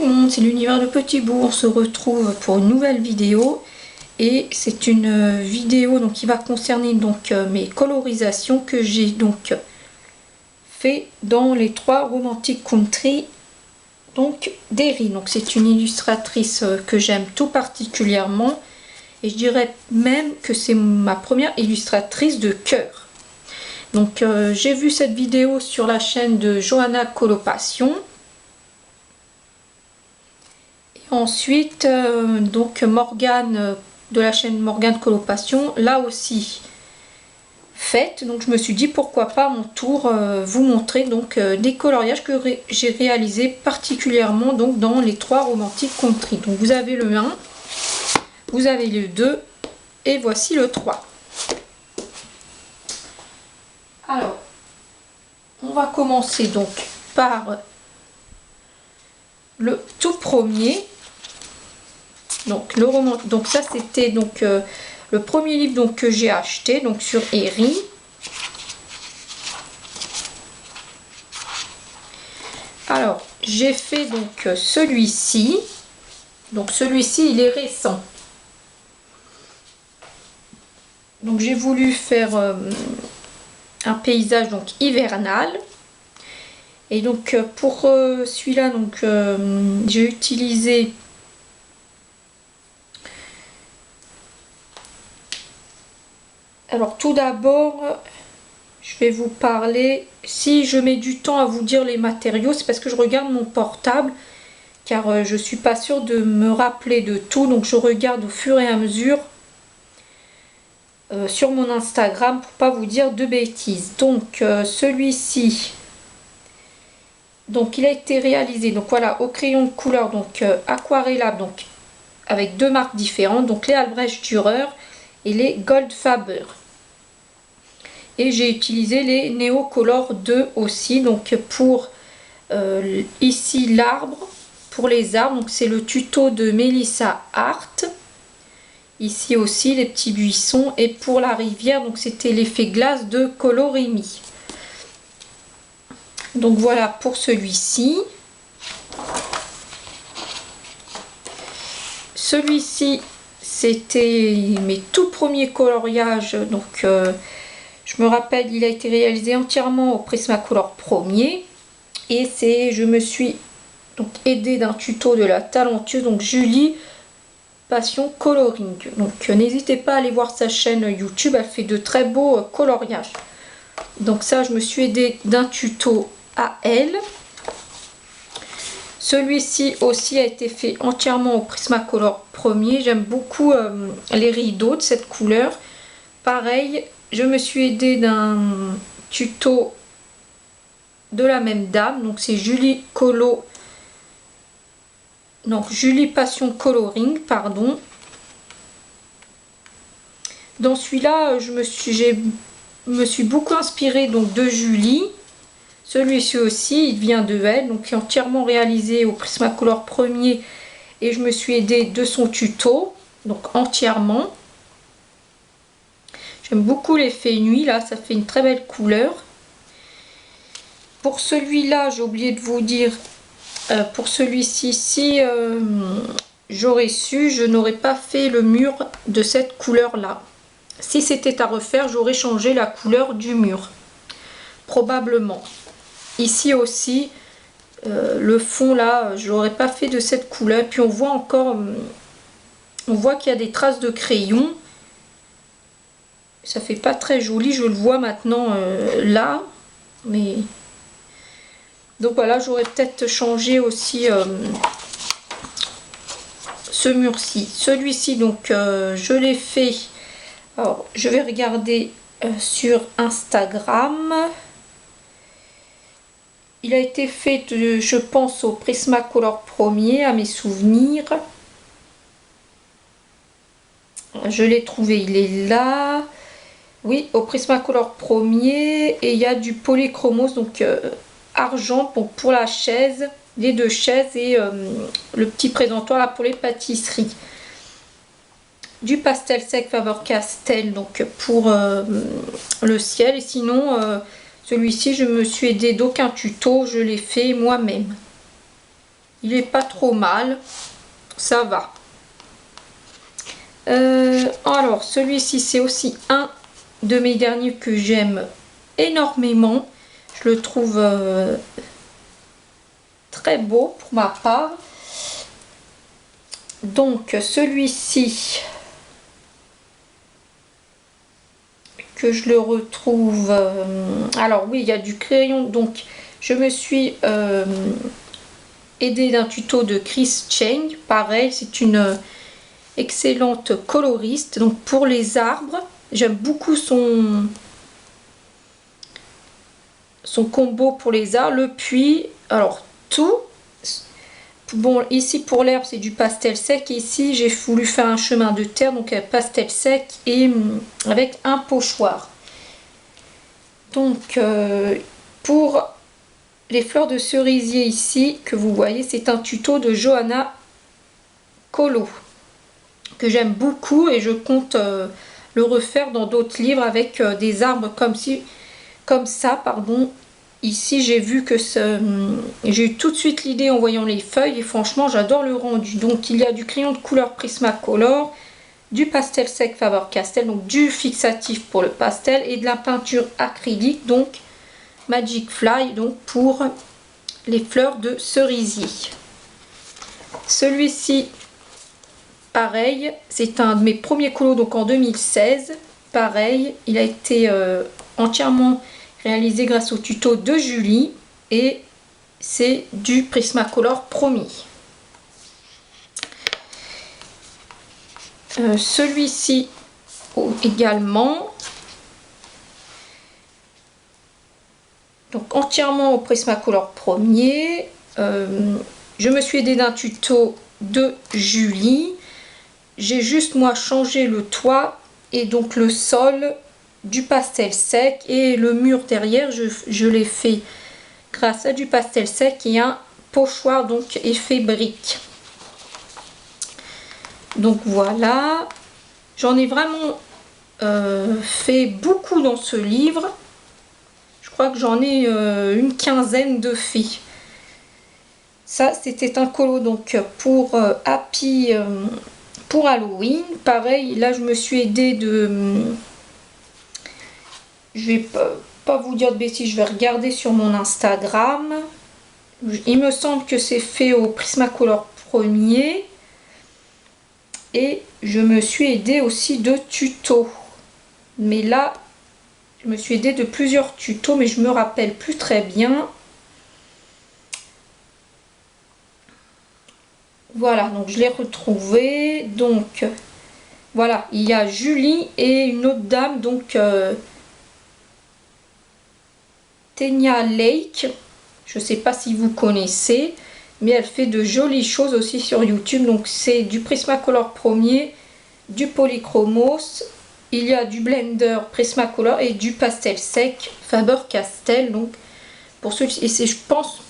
tout le monde, c'est l'univers de Petit Bout. On se retrouve pour une nouvelle vidéo et c'est une vidéo donc qui va concerner donc mes colorisations que j'ai donc fait dans les 3 Romantic Country donc d'Erin. Donc c'est une illustratrice que j'aime tout particulièrement et je dirais même que c'est ma première illustratrice de cœur. Donc j'ai vu cette vidéo sur la chaîne de Johanna Coloration. Ensuite, donc Morgane de la chaîne Morgane Coloration l'a aussi faite. Donc je me suis dit pourquoi pas à mon tour vous montrer donc des coloriages que j'ai réalisés particulièrement donc dans les 3 Romantic Country. Donc vous avez le 1, vous avez le 2 et voici le 3. Alors, on va commencer donc par le tout premier. Donc le roman, donc ça c'était donc le premier livre donc que j'ai acheté donc sur Erin. Alors j'ai fait donc celui-ci. Donc celui-ci il est récent. Donc j'ai voulu faire un paysage donc hivernal. Et donc pour celui-là donc j'ai utilisé alors tout d'abord je vais vous parler, si je mets du temps à vous dire les matériaux c'est parce que je regarde mon portable car je suis pas sûre de me rappeler de tout, donc je regarde au fur et à mesure sur mon Instagram pour pas vous dire de bêtises. Donc celui-ci donc il a été réalisé donc voilà au crayon de couleur donc aquarellable donc avec 2 marques différentes, donc les Albrecht Dürer et les Goldfaber. Et j'ai utilisé les Neo Color 2 aussi donc pour ici l'arbre, pour les arbres donc c'est le tuto de Melissa Hart. Ici aussi les petits buissons, et pour la rivière donc c'était l'effet glace de Colorimi. Donc voilà pour celui-ci. Celui-ci c'était mes tout premiers coloriages, donc je me rappelle il a été réalisé entièrement au Prismacolor premier et je me suis donc aidée d'un tuto de la talentueuse donc Julie Passion Coloring. Donc n'hésitez pas à aller voir sa chaîne YouTube, elle fait de très beaux coloriages. Donc ça je me suis aidée d'un tuto à elle. Celui-ci aussi a été fait entièrement au Prismacolor premier. J'aime beaucoup les rideaux de cette couleur. Pareil, je me suis aidée d'un tuto de la même dame. Donc c'est Julie Colo. Donc Julie Passion Coloring, pardon. Dans celui-là, je me suis beaucoup inspirée donc de Julie. Celui-ci aussi, il vient de elle, donc il est entièrement réalisé au Prismacolor premier et je me suis aidée de son tuto, donc entièrement. J'aime beaucoup l'effet nuit, là, ça fait une très belle couleur. Pour celui-là, j'ai oublié de vous dire, pour celui-ci, si j'aurais su, je n'aurais pas fait le mur de cette couleur-là. Si c'était à refaire, j'aurais changé la couleur du mur, probablement. Ici aussi, le fond là, je l'aurais pas fait de cette couleur. Puis on voit encore, on voit qu'il y a des traces de crayon. Ça fait pas très joli, je le vois maintenant là. Mais donc voilà, j'aurais peut-être changé aussi ce mur-ci. Celui-ci, donc je l'ai fait. Alors, je vais regarder sur Instagram. Il a été fait, je pense, au Prismacolor premier, à mes souvenirs. Je l'ai trouvé, il est là. Oui, au Prismacolor premier. Et il y a du polychromos, donc argent pour la chaise, les 2 chaises et le petit présentoir là pour les pâtisseries. Du pastel sec Faber-Castell, donc pour le ciel. Et sinon... celui-ci, je me suis aidée d'aucun tuto, je l'ai fait moi-même. il est pas trop mal, ça va. Alors celui-ci c'est aussi un de mes derniers que j'aime énormément. Je le trouve très beau pour ma part. Donc celui-ci, que je le retrouve, alors oui, il y a du crayon, donc je me suis aidée d'un tuto de Chris Cheng. Pareil, c'est une excellente coloriste. Donc pour les arbres, j'aime beaucoup son combo pour les arbres. Le puits, alors tout. Bon, ici pour l'herbe c'est du pastel sec. Ici j'ai voulu faire un chemin de terre, donc pastel sec et avec un pochoir. Donc pour les fleurs de cerisier ici que vous voyez, c'est un tuto de Johanna Colo que j'aime beaucoup et je compte le refaire dans d'autres livres avec des arbres comme ça, pardon. Ici j'ai vu que j'ai eu tout de suite l'idée en voyant les feuilles et franchement j'adore le rendu. Donc il y a du crayon de couleur Prismacolor, du pastel sec Faber-Castell, donc du fixatif pour le pastel et de la peinture acrylique, donc Magic Fly, donc pour les fleurs de cerisier. Celui-ci pareil, c'est un de mes premiers colos, donc en 2016. Pareil, il a été entièrement réalisé grâce au tuto de Julie et c'est du Prismacolor premier. Celui-ci également, donc entièrement au Prismacolor premier. Je me suis aidée d'un tuto de Julie. J'ai juste moi changé le toit et donc le sol du pastel sec et le mur derrière je l'ai fait grâce à du pastel sec et un pochoir donc effet brique. Donc voilà, j'en ai vraiment fait beaucoup dans ce livre. Je crois que j'en ai une quinzaine de faits. Ça c'était un colo donc pour Happy pour Halloween. Pareil, là je me suis aidée de... Je vais pas vous dire de bêtises, je vais regarder sur mon Instagram. Il me semble que c'est fait au Prismacolor premier. Et je me suis aidée aussi de tutos. Mais là, je me suis aidée de plusieurs tutos, mais je me rappelle plus très bien. Voilà, donc je l'ai retrouvé. Donc, voilà, il y a Julie et une autre dame, donc... Tenia Lake, je ne sais pas si vous connaissez, mais elle fait de jolies choses aussi sur YouTube. Donc c'est du Prismacolor premier, du Polychromos, il y a du Blender Prismacolor et du pastel sec Faber-Castell. Donc pour ceux et c'est, je pense,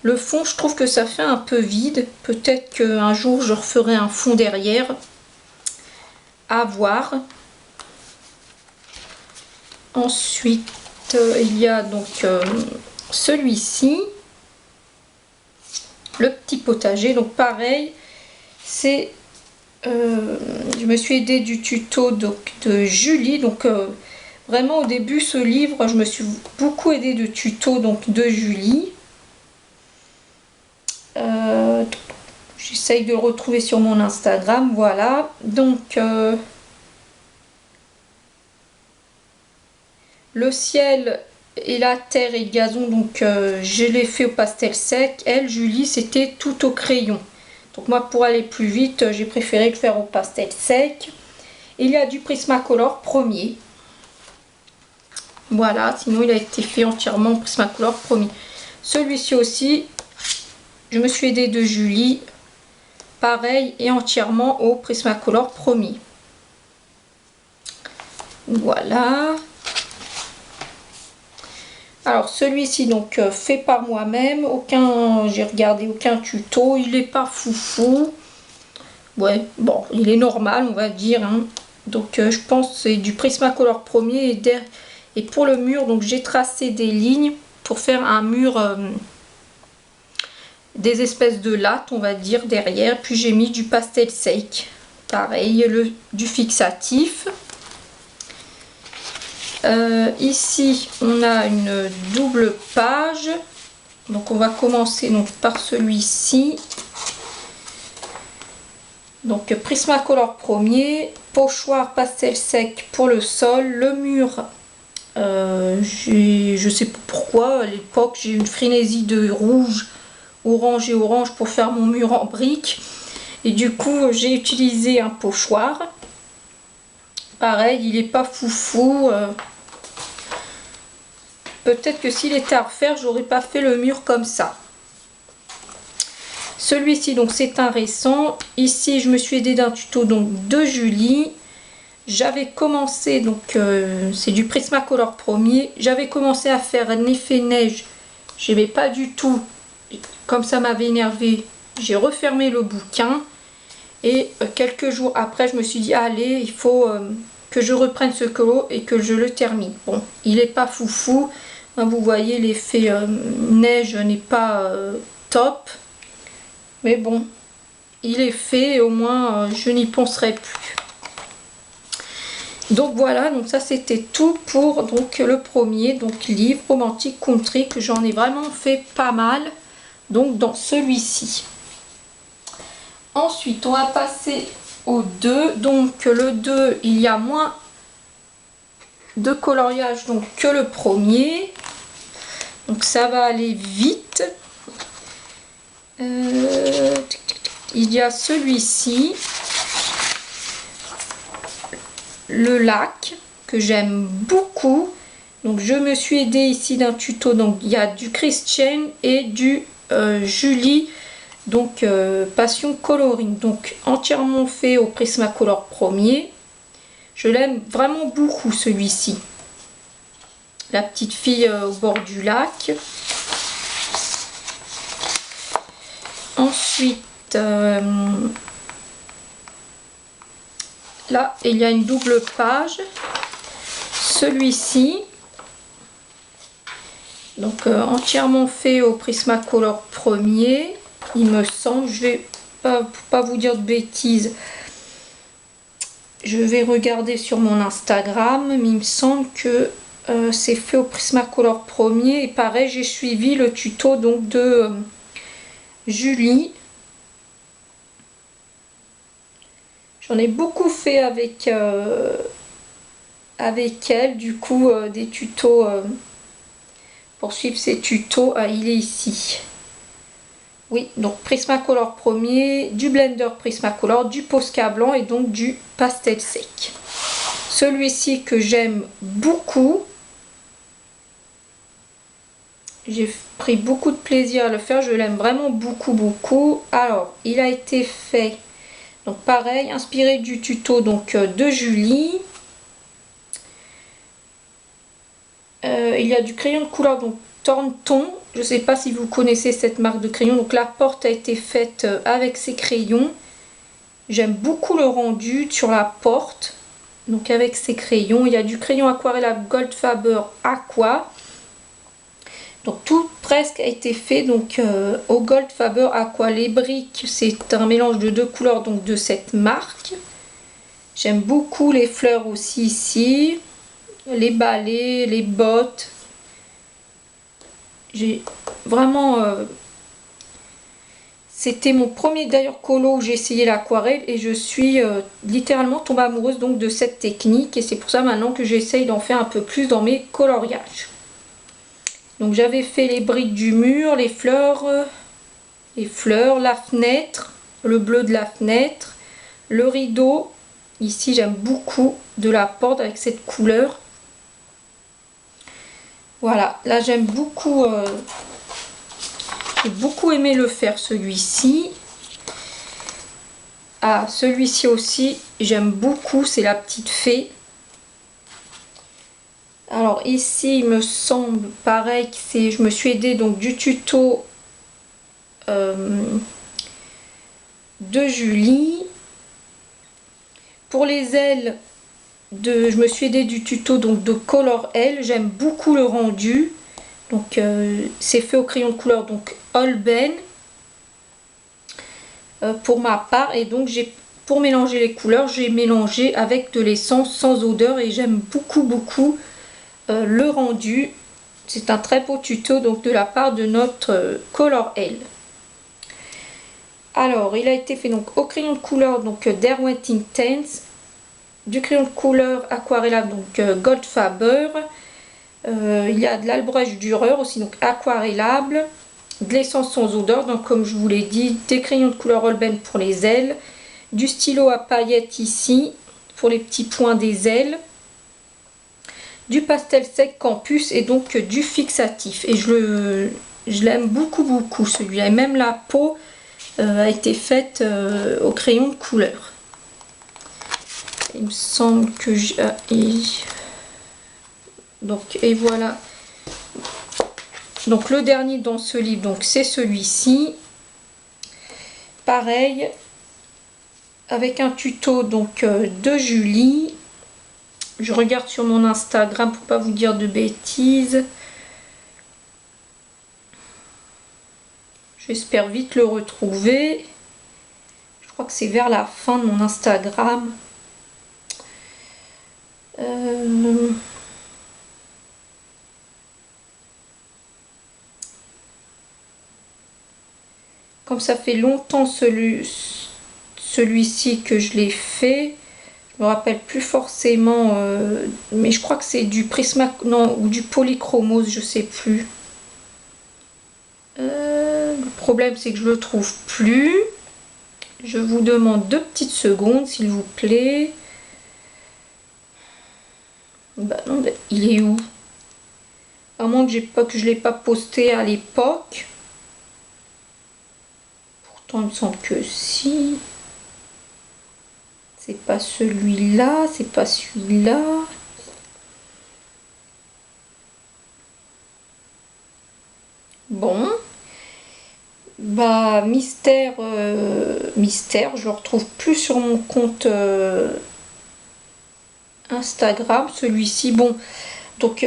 le fond, je trouve que ça fait un peu vide. Peut-être qu'un jour je referai un fond derrière, à voir. Ensuite il y a donc celui-ci, le petit potager. Donc pareil, c'est je me suis aidée du tuto donc, de Julie. Donc vraiment au début ce livre je me suis beaucoup aidée de tutos donc de Julie. J'essaye de le retrouver sur mon Instagram. Voilà, donc le ciel et la terre et le gazon, donc je l'ai fait au pastel sec. Elle, Julie, c'était tout au crayon. Donc moi, pour aller plus vite, j'ai préféré le faire au pastel sec. Il y a du Prismacolor premier. Voilà, sinon il a été fait entièrement au Prismacolor premier. Celui-ci aussi, je me suis aidée de Julie. Pareil, et entièrement au Prismacolor premier. Voilà. Alors celui-ci donc fait par moi-même, j'ai regardé aucun tuto, il n'est pas foufou. Ouais, bon, il est normal on va dire. Hein. Donc je pense que c'est du Prismacolor premier et pour le mur, donc j'ai tracé des lignes pour faire un mur des espèces de lattes, on va dire, derrière. Puis j'ai mis du pastel sec, pareil, du fixatif. Ici on a une double page, donc on va commencer donc par celui-ci. Donc Prismacolor premier, pochoir pastel sec pour le sol, le mur. Je sais pas pourquoi, à l'époque j'ai une frénésie de rouge, orange et orange pour faire mon mur en briques. Et du coup j'ai utilisé un pochoir. Pareil, il n'est pas foufou. Peut-être que s'il était à refaire, j'aurais pas fait le mur comme ça. Celui-ci, donc c'est un récent. Ici, je me suis aidée d'un tuto donc de Julie. J'avais commencé, donc c'est du Prismacolor premier. J'avais commencé à faire un effet neige. J'aimais pas du tout. Comme ça m'avait énervé, j'ai refermé le bouquin. Et quelques jours après, je me suis dit, allez, il faut que je reprenne ce colo et que je le termine. Bon, il n'est pas foufou. Vous voyez, l'effet neige n'est pas top. Mais bon, il est fait et au moins je n'y penserai plus. Donc voilà, donc ça c'était tout pour donc le premier donc livre Romantic Country, que j'en ai vraiment fait pas mal. Donc dans celui-ci. Ensuite, on va passer au 2. Donc le 2, il y a moins de coloriage donc que le premier. Donc ça va aller vite. Il y a celui-ci, le lac, que j'aime beaucoup. Donc je me suis aidée ici d'un tuto. Donc il y a du Christian et du Julie, donc Passion Coloring, donc entièrement fait au Prismacolor premier. Je l'aime vraiment beaucoup celui-ci. La petite fille au bord du lac. Ensuite, là, il y a une double page. Celui-ci, donc entièrement fait au Prismacolor premier, il me semble. Je vais pas vous dire de bêtises. Je vais regarder sur mon Instagram, mais il me semble que c'est fait au Prismacolor premier. Et pareil, j'ai suivi le tuto donc de Julie. J'en ai beaucoup fait avec elle, du coup des tutos pour suivre ces tutos. Ah, il est ici. Oui, donc Prismacolor premier, du Blender Prismacolor, du Posca blanc et donc du pastel sec. Celui-ci que j'aime beaucoup. J'ai pris beaucoup de plaisir à le faire, je l'aime vraiment beaucoup. Alors, il a été fait, donc pareil, inspiré du tuto donc de Julie. Il y a du crayon de couleur donc Thornton. Je ne sais pas si vous connaissez cette marque de crayon. Donc la porte a été faite avec ces crayons. J'aime beaucoup le rendu sur la porte. Donc avec ces crayons. Il y a du crayon aquarelle Goldfaber Aqua. Donc tout presque a été fait donc au Goldfaber Aqua. Les briques, c'est un mélange de deux couleurs donc de cette marque. J'aime beaucoup les fleurs aussi ici. Les balais, les bottes. J'ai vraiment... c'était mon premier d'ailleurs colo où j'ai essayé l'aquarelle et je suis littéralement tombée amoureuse donc de cette technique. Et c'est pour ça maintenant que j'essaye d'en faire un peu plus dans mes coloriages. Donc j'avais fait les briques du mur, les fleurs, la fenêtre, le bleu de la fenêtre, le rideau. Ici j'aime beaucoup de la porte avec cette couleur. Voilà, là j'aime beaucoup, j'ai beaucoup aimé le faire celui-ci. Ah, celui-ci aussi, j'aime beaucoup, c'est la petite fée. Alors ici, il me semble pareil que c'est, je me suis aidée donc du tuto de Julie. Pour les ailes, je me suis aidée du tuto donc de Color L. J'aime beaucoup le rendu. Donc c'est fait au crayon de couleur donc Holbein. pour ma part, et donc pour mélanger les couleurs, j'ai mélangé avec de l'essence sans odeur et j'aime beaucoup le rendu. C'est un très beau tuto donc de la part de notre Color Elle. Alors il a été fait donc au crayon de couleur donc Derwent Intense, du crayon de couleur aquarellable donc Goldfaber, il y a de l'albrage Dürer aussi donc aquarellable, de l'essence sans odeur, donc comme je vous l'ai dit, des crayons de couleur Holbein pour les ailes, du stylo à paillettes ici pour les petits points des ailes, du pastel sec campus et donc du fixatif. Et je l'aime beaucoup celui-là, et même la peau a été faite au crayon de couleur. Il me semble que donc et voilà. Donc le dernier dans ce livre, donc c'est celui-ci. Pareil, avec un tuto donc de Julie. Je regarde sur mon Instagram pour pas vous dire de bêtises. J'espère vite le retrouver. Je crois que c'est vers la fin de mon Instagram. Comme ça fait longtemps celui-ci que je l'ai fait, je me rappelle plus forcément, mais je crois que c'est du Prisma, non, ou du Polychromos, je sais plus. Le problème c'est que je le trouve plus. Je vous demande 2 petites secondes s'il vous plaît. Bah non, il est où? À moins que je l'ai pas posté à l'époque. Pourtant il me semble que si. C'est pas celui-là, c'est pas celui-là. Bon. Bah mystère, je le retrouve plus sur mon compte Instagram, celui-ci. Bon, donc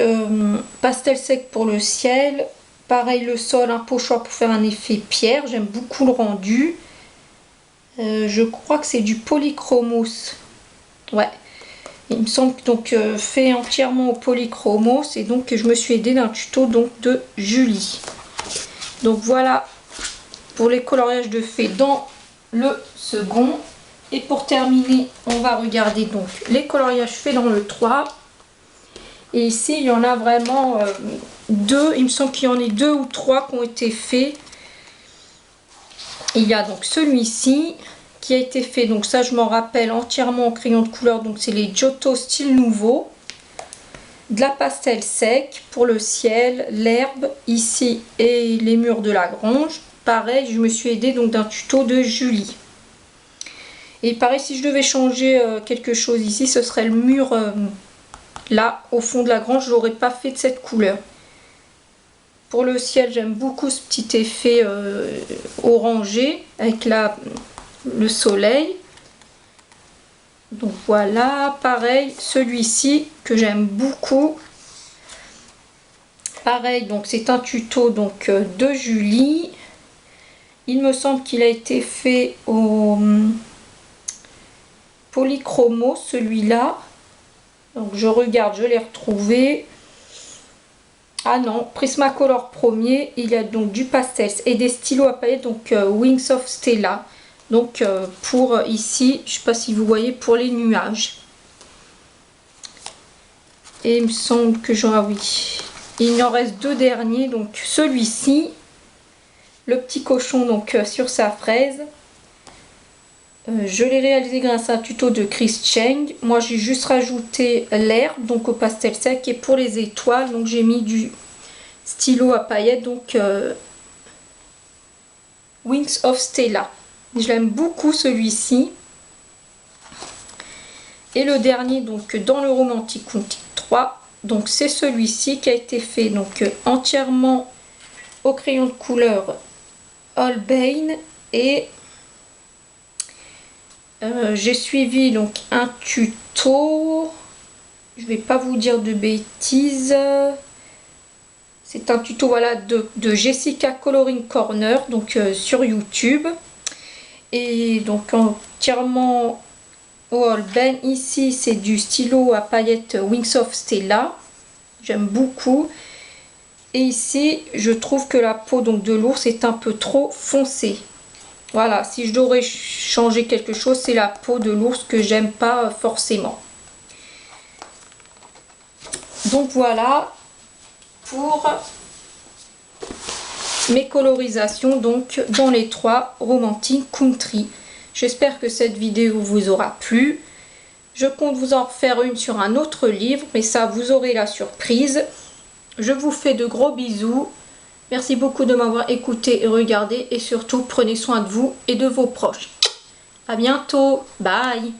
pastel sec pour le ciel. Pareil le sol, un pochoir pour faire un effet pierre. J'aime beaucoup le rendu. Je crois que c'est du Polychromos. Ouais. Il me semble donc fait entièrement au Polychromos. Et donc je me suis aidée d'un tuto donc de Julie. Donc voilà pour les coloriages de fées dans le second. Et pour terminer, on va regarder donc les coloriages faits dans le 3. Et ici, il y en a vraiment deux. Il me semble qu'il y en a 2 ou 3 qui ont été faits. Il y a donc celui-ci qui a été fait, donc ça je m'en rappelle, entièrement en crayon de couleur. Donc c'est les Giotto style nouveau. De la pastel sec pour le ciel, l'herbe ici et les murs de la grange. Pareil, je me suis aidée donc d'un tuto de Julie. Et pareil, si je devais changer quelque chose ici, ce serait le mur là, au fond de la grange. Je l'aurais pas fait de cette couleur. Pour le ciel, j'aime beaucoup ce petit effet orangé avec le soleil. Donc voilà, pareil, celui-ci que j'aime beaucoup. Pareil, donc c'est un tuto donc de Julie. Il me semble qu'il a été fait au Polychromos, celui-là. Donc je regarde, je l'ai retrouvé. Ah non, Prismacolor premier. Il y a donc du pastel et des stylos à paillettes, donc Wings of Stella. Donc pour ici, je ne sais pas si vous voyez, pour les nuages. Et il me semble que j'en... Ah oui. Il en reste 2 derniers, donc celui-ci. Le petit cochon donc sur sa fraise. Je l'ai réalisé grâce à un tuto de Chris Cheng. Moi j'ai juste rajouté l'herbe donc au pastel sec, et pour les étoiles donc j'ai mis du stylo à paillettes, donc Wings of Stella. Je l'aime beaucoup celui-ci. Et le dernier donc dans le Romantic Contic 3, donc c'est celui-ci qui a été fait donc entièrement au crayon de couleur Holbein. Et j'ai suivi donc un tuto, je vais pas vous dire de bêtises, c'est un tuto voilà de Jessica Coloring Corner donc sur YouTube. Et donc entièrement au Holbein. Ici c'est du stylo à paillettes Wings of Stella. J'aime beaucoup. Et ici je trouve que la peau donc de l'ours est un peu trop foncée. Voilà, si je devrais changer quelque chose, c'est la peau de l'ours que j'aime pas forcément. Donc voilà pour mes colorisations donc dans les 3 Romantic Country. J'espère que cette vidéo vous aura plu. Je compte vous en refaire une sur un autre livre, mais ça vous aurez la surprise. Je vous fais de gros bisous. Merci beaucoup de m'avoir écouté et regardé, et surtout prenez soin de vous et de vos proches. À bientôt, bye.